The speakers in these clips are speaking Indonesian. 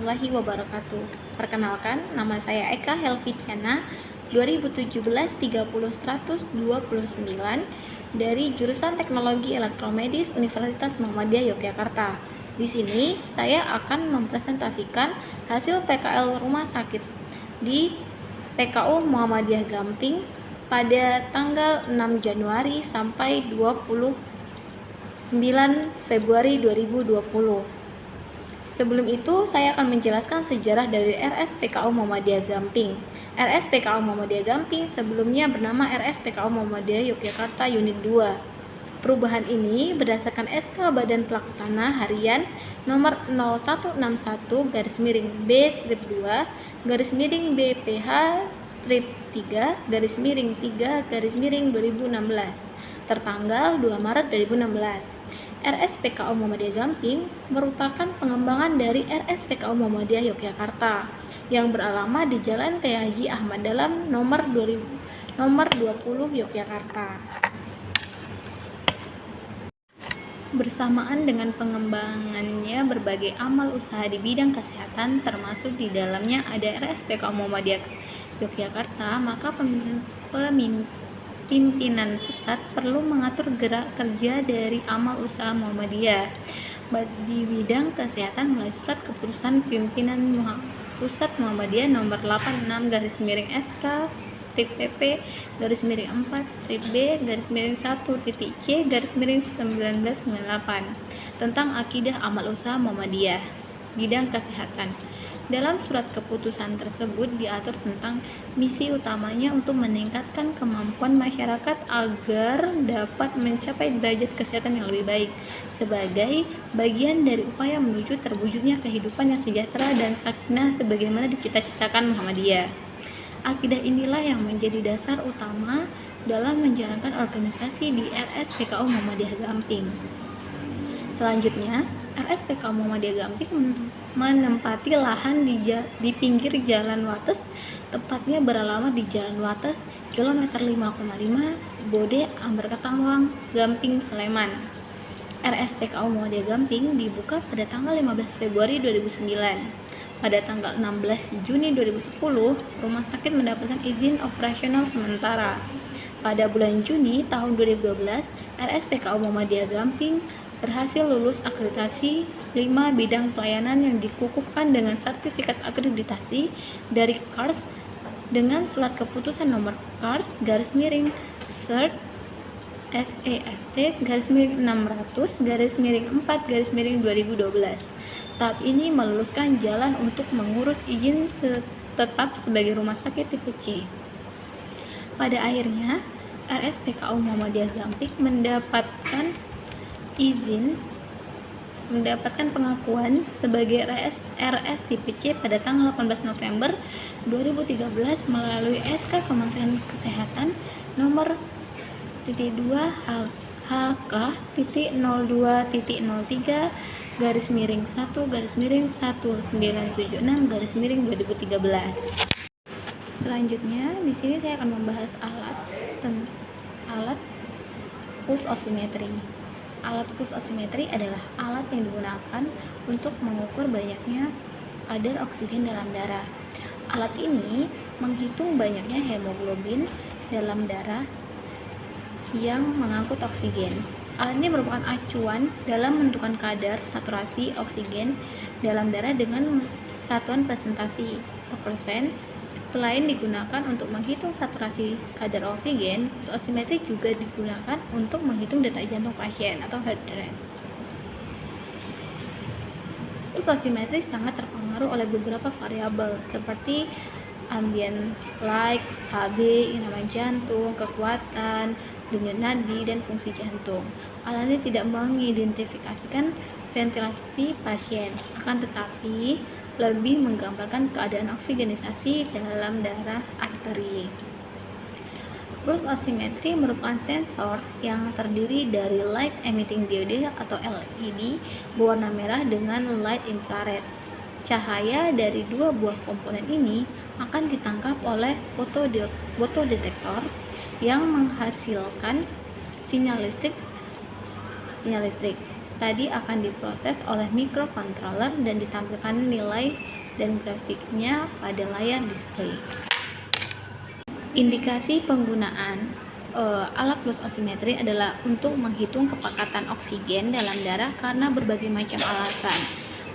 warahmatullahi wabarakatuh. Perkenalkan, nama saya Eka Helvitiana, 2017-30-129 dari jurusan Teknologi Elektromedis Universitas Muhammadiyah Yogyakarta. Di sini saya akan mempresentasikan hasil PKL rumah sakit di PKU Muhammadiyah Gamping pada tanggal 6 Januari sampai 29 Februari 2020. Sebelum itu, saya akan menjelaskan sejarah dari RSPKU Muhammadiyah Gamping. RSPKU Muhammadiyah Gamping sebelumnya bernama RSPKU Muhammadiyah Yogyakarta Unit 2. Perubahan ini berdasarkan SK Badan Pelaksana Harian nomor 0161-BPH-2-BPH-3-3-2016 tertanggal 2 Maret 2016. RSPKU Muhammadiyah Gamping merupakan pengembangan dari RSPKU Muhammadiyah Yogyakarta yang beralamat di Jalan Kiai Haji Ahmad Dahlan nomor 20 Yogyakarta. Bersamaan dengan pengembangannya berbagai amal usaha di bidang kesehatan, termasuk di dalamnya ada RSPKU Muhammadiyah Yogyakarta, maka pimpinan pusat perlu mengatur gerak kerja dari amal usaha Muhammadiyah di bidang kesehatan melalui surat keputusan pimpinan pusat Muhammadiyah nomor 86/4-PP-B-1-C-1998 tentang akidah amal usaha Muhammadiyah bidang kesehatan. Dalam surat keputusan tersebut diatur tentang misi utamanya untuk meningkatkan kemampuan masyarakat agar dapat mencapai derajat kesehatan yang lebih baik sebagai bagian dari upaya menuju terwujudnya kehidupan yang sejahtera dan sakinah sebagaimana dicita-citakan Muhammadiyah. Akidah inilah yang menjadi dasar utama dalam menjalankan organisasi di RSPKU Muhammadiyah Gamping. Selanjutnya, RSPKU Muhammadiyah Gamping menempati lahan di pinggir Jalan Wates, tepatnya beralamat di Jalan Wates, kilometer 5,5, Bode, Amberketawang, Gamping, Sleman. RSPKU Muhammadiyah Gamping dibuka pada tanggal 15 Februari 2009. Pada tanggal 16 Juni 2010, rumah sakit mendapatkan izin operasional sementara. Pada bulan Juni tahun 2012, RSPKU Muhammadiyah Gamping berhasil lulus akreditasi 5 bidang pelayanan yang dikukuhkan dengan sertifikat akreditasi dari KARS dengan surat keputusan nomor KARS-cert SERT-600-4-2012. Tahap ini meluluskan jalan untuk mengurus izin tetap sebagai rumah sakit tipe C. Pada akhirnya, RSPKU Muhammadiyah Gamping mendapatkan pengakuan sebagai RS tipe C pada tanggal 18 November 2013 melalui SK Kementerian Kesehatan nomor 2-HK-02-01-1-1976-2013. Selanjutnya, di sini saya akan membahas alat pulse oximetry. Alat pulse oximetry adalah alat yang digunakan untuk mengukur banyaknya kadar oksigen dalam darah. Alat ini menghitung banyaknya hemoglobin dalam darah yang mengangkut oksigen. Alat ini merupakan acuan dalam menentukan kadar saturasi oksigen dalam darah dengan satuan presentasi per persen. Selain digunakan untuk menghitung saturasi kadar oksigen, pulse oximetry juga digunakan untuk menghitung detak jantung pasien atau heart rate. Pulse oximetry sangat terpengaruh oleh beberapa variabel seperti ambient light, HB, irama jantung, kekuatan, denyut nadi, dan fungsi jantung. Alat ini tidak mengidentifikasikan ventilasi pasien, akan tetapi lebih menggambarkan keadaan oksigenisasi dalam darah arteri. Pulse oximetry merupakan sensor yang terdiri dari light emitting diode atau LED berwarna merah dengan light infrared. Cahaya dari dua buah komponen ini akan ditangkap oleh fotodetektor yang menghasilkan sinyal listrik. tadi akan diproses oleh microcontroller dan ditampilkan nilai dan grafiknya pada layar display. Indikasi penggunaan alat pulse oximetry adalah untuk menghitung kepekatan oksigen dalam darah karena berbagai macam alasan.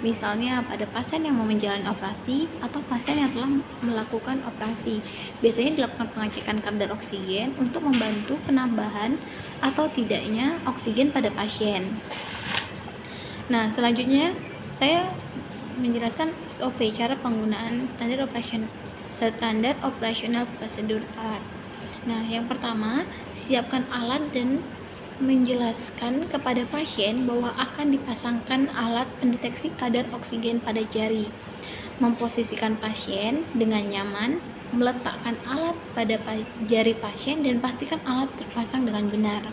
Misalnya pada pasien yang mau menjalani operasi atau pasien yang telah melakukan operasi. Biasanya dilakukan pengecekan kadar oksigen untuk membantu penambahan atau tidaknya oksigen pada pasien. Nah, selanjutnya saya menjelaskan SOP, cara penggunaan standar operasional prosedur alat. Nah, yang pertama, siapkan alat dan menjelaskan kepada pasien bahwa akan dipasangkan alat pendeteksi kadar oksigen pada jari. Memposisikan pasien dengan nyaman, meletakkan alat pada jari pasien dan pastikan alat terpasang dengan benar.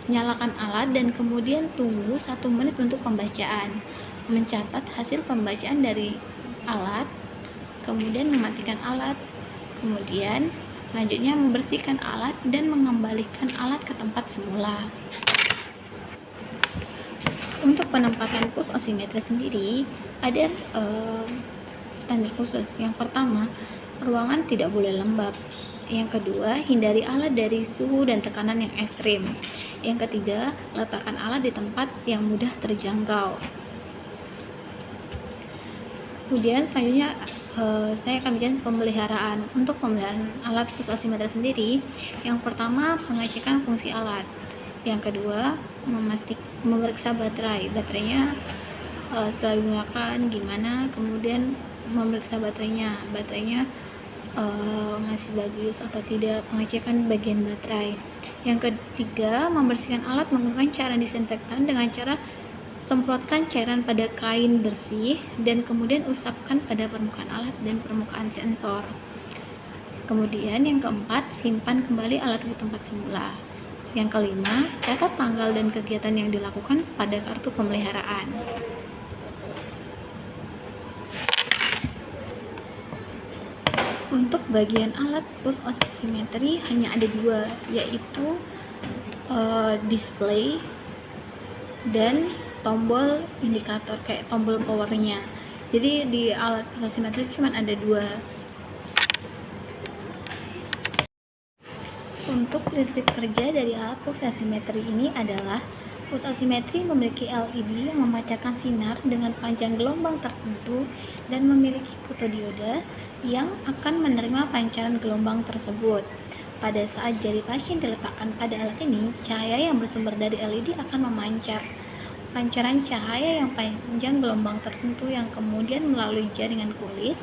Nyalakan alat dan kemudian tunggu 1 menit untuk pembacaan. Mencatat hasil pembacaan dari alat, kemudian mematikan alat, kemudian selanjutnya membersihkan alat dan mengembalikan alat ke tempat semula. Untuk penempatan pulse oximeter sendiri ada standar khusus. Yang pertama, ruangan tidak boleh lembab. Yang kedua, hindari alat dari suhu dan tekanan yang ekstrim. Yang ketiga, letakkan alat di tempat yang mudah terjangkau. Kemudian selanjutnya saya akan bicara pemeliharaan. Untuk pemeliharaan alat pulse oximeter sendiri, yang pertama pengecekan fungsi alat. Yang kedua, memeriksa baterainya setelah digunakan gimana, kemudian memeriksa baterainya masih bagus atau tidak, pengecekan bagian baterai. Yang ketiga, membersihkan alat menggunakan cairan disinfektan dengan cara semprotkan cairan pada kain bersih dan kemudian usapkan pada permukaan alat dan permukaan sensor. Kemudian yang keempat, simpan kembali alat ke tempat semula. Yang kelima, catat tanggal dan kegiatan yang dilakukan pada kartu pemeliharaan. Untuk bagian alat pulse oximetry hanya ada 2, yaitu display dan tombol indikator kayak tombol powernya. Jadi di alat pulse oximetry cuma ada 2. Untuk prinsip kerja dari alat pulse oximetry ini adalah pulse oximetry memiliki LED yang memancarkan sinar dengan panjang gelombang tertentu dan memiliki fotodioda yang akan menerima pancaran gelombang tersebut. Pada saat jari pasien diletakkan pada alat ini, cahaya yang bersumber dari LED akan memancar. Pancaran cahaya yang panjang gelombang tertentu yang kemudian melalui jaringan kulit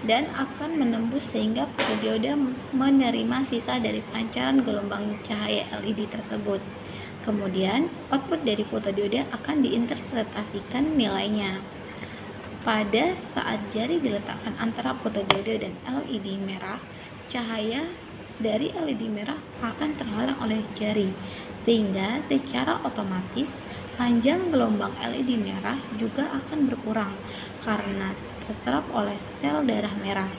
dan akan menembus sehingga fotodioda menerima sisa dari pancaran gelombang cahaya LED tersebut. Kemudian, output dari fotodioda akan diinterpretasikan nilainya. Pada saat jari diletakkan antara fotodioda dan LED merah, cahaya dari LED merah akan terhalang oleh jari, sehingga secara otomatis panjang gelombang LED merah juga akan berkurang karena terserap oleh sel darah merah.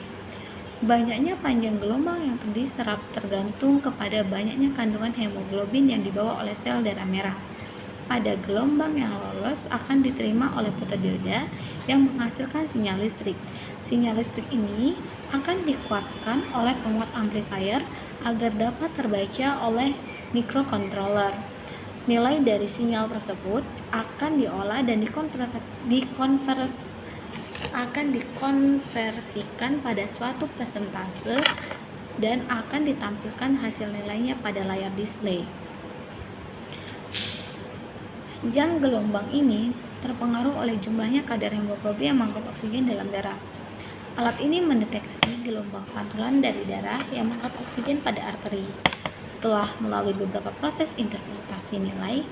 Banyaknya panjang gelombang yang diserap tergantung kepada banyaknya kandungan hemoglobin yang dibawa oleh sel darah merah. Pada gelombang yang lolos akan diterima oleh fotodioda yang menghasilkan sinyal listrik. Sinyal listrik ini akan dikuatkan oleh penguat amplifier agar dapat terbaca oleh microcontroller. Nilai dari sinyal tersebut akan diolah dan dikonversikan pada suatu persentase dan akan ditampilkan hasil nilainya pada layar display. Jam gelombang ini terpengaruh oleh jumlahnya kadar hemoglobin yang mengangkut oksigen dalam darah. Alat ini mendeteksi gelombang pantulan dari darah yang mengangkut oksigen pada arteri. Setelah melalui beberapa proses interpretasi nilai,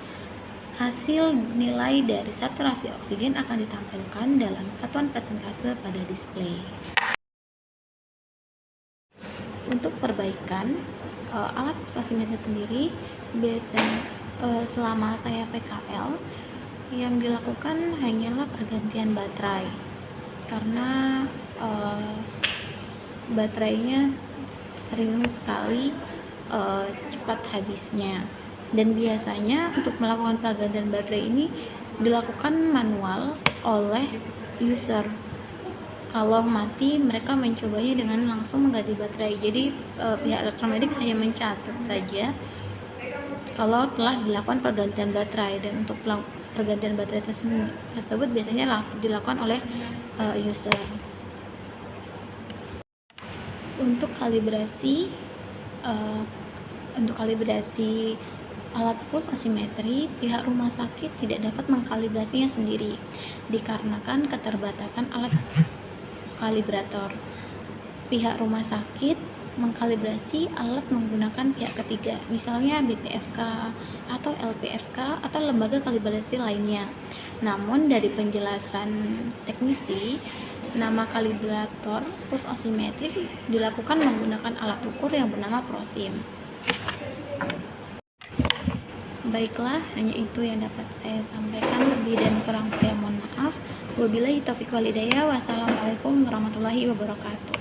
hasil nilai dari saturasi oksigen akan ditampilkan dalam satuan persentase pada display. Untuk perbaikan alat pulse oximeter sendiri, biasanya selama saya PKL yang dilakukan hanyalah pergantian baterai karena baterainya sering sekali cepat habisnya, dan biasanya untuk melakukan pergantian baterai ini dilakukan manual oleh user. Kalau mati, mereka mencobanya dengan langsung mengganti baterai. Jadi pihak elektromedik hanya mencatat saja kalau telah dilakukan pergantian baterai, dan untuk pergantian baterai tersebut biasanya langsung dilakukan oleh user. Untuk kalibrasi alat pulse oximetry, pihak rumah sakit tidak dapat mengkalibrasinya sendiri dikarenakan keterbatasan alat kalibrator. Pihak rumah sakit mengkalibrasi alat menggunakan pihak ketiga, misalnya BPFK atau LPFK atau lembaga kalibrasi lainnya. Namun dari penjelasan teknisi, nama kalibrator pulse oximetry dilakukan menggunakan alat ukur yang bernama ProSim. Baiklah, hanya itu yang dapat saya sampaikan. Lebih dan kurang saya mohon maaf. Wabillahi taufiq wal hidayah. Wassalamualaikum warahmatullahi wabarakatuh.